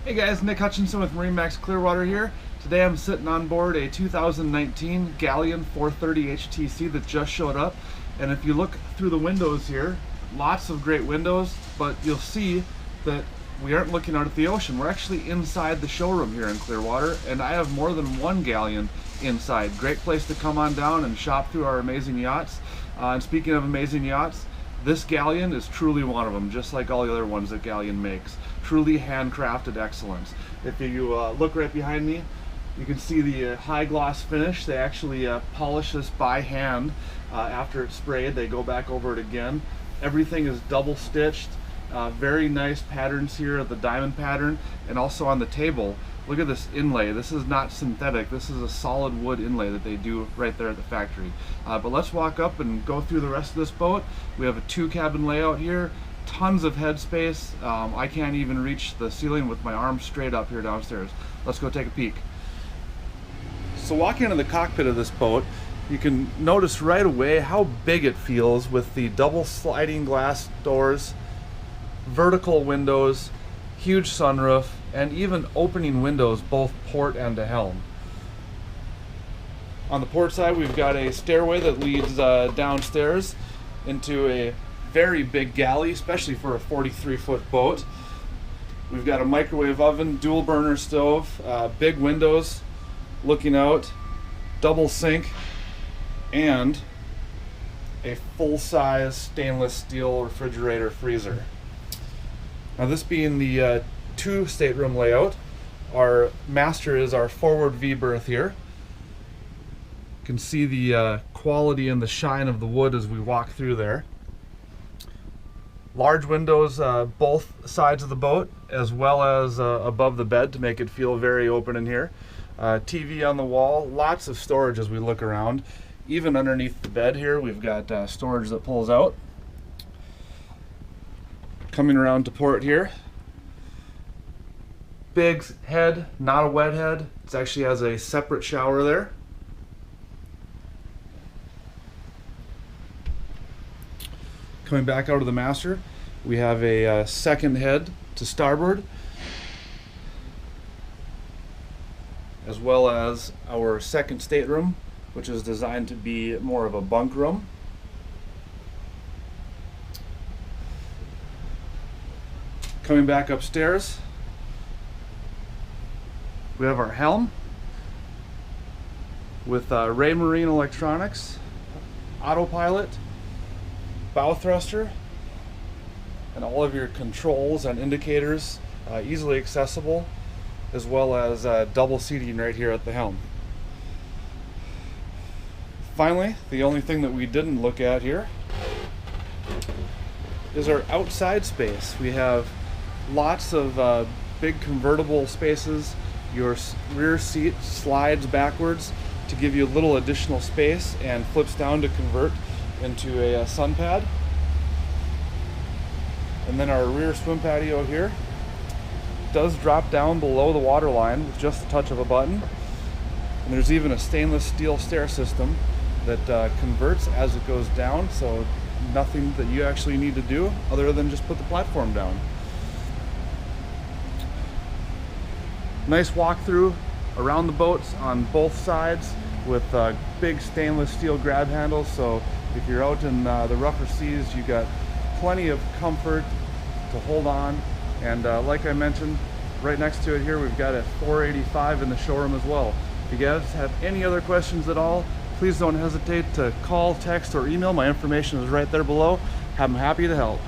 Hey guys, Nick Hutchinson with MarineMax Clearwater here. Today I'm sitting on board a 2019 Galeon 430 HTC that just showed up. And if you look through the windows here, lots of great windows, but you'll see that we aren't looking out at the ocean. We're actually inside the showroom here in Clearwater, and I have more than one Galeon inside. Great place to come on down and shop through our amazing yachts. And speaking of amazing yachts, this Galeon is truly one of them, just like all the other ones that Galeon makes. Truly handcrafted excellence. If you look right behind me, you can see the high gloss finish. They actually polish this by hand after it's sprayed. They go back over it again. Everything is double stitched. Very nice patterns here of the diamond pattern, and also on the table. Look at this inlay. This is not synthetic. This is a solid wood inlay that they do right there at the factory. But let's walk up and go through the rest of this boat. We have a 2-cabin layout here. Tons of headspace. I can't even reach the ceiling with my arms straight up here downstairs. Let's go take a peek. So walking into the cockpit of this boat, you can notice right away how big it feels with the double sliding glass doors, vertical windows, huge sunroof, and even opening windows both port and to helm. On the port side, we've got a stairway that leads downstairs into a very big galley, especially for a 43-foot boat. We've got a microwave oven, dual burner stove, big windows looking out, double sink, and a full-size stainless steel refrigerator freezer. Now, this being the 2-stateroom layout, our master is our forward V-berth here. You can see the quality and the shine of the wood as we walk through there. Large windows both sides of the boat, as well as above the bed to make it feel very open in here. TV on the wall, lots of storage as we look around. Even underneath the bed here, we've got storage that pulls out. Coming around to port here. Big head, not a wet head. It actually has a separate shower there. Coming back out of the master, we have a second head to starboard, as well as our second stateroom, which is designed to be more of a bunk room. Coming back upstairs, we have our helm with Ray Marine electronics, autopilot, bow thruster, and all of your controls and indicators easily accessible, as well as double seating right here at the helm. Finally, the only thing that we didn't look at here is our outside space. We have lots of big convertible spaces. Your rear seat slides backwards to give you a little additional space and flips down to convert into a sun pad. And then our rear swim patio here does drop down below the water line with just the touch of a button. And there's even a stainless steel stair system that converts as it goes down, so nothing that you actually need to do other than just put the platform down. Nice walkthrough around the boats on both sides with big stainless steel grab handles, so if you're out in the rougher seas, you got plenty of comfort to hold on. And like I mentioned, right next to it here, we've got a 485 in the showroom as well. If you guys have any other questions at all, please don't hesitate to call, text, or email. My information is right there below. I'm happy to help.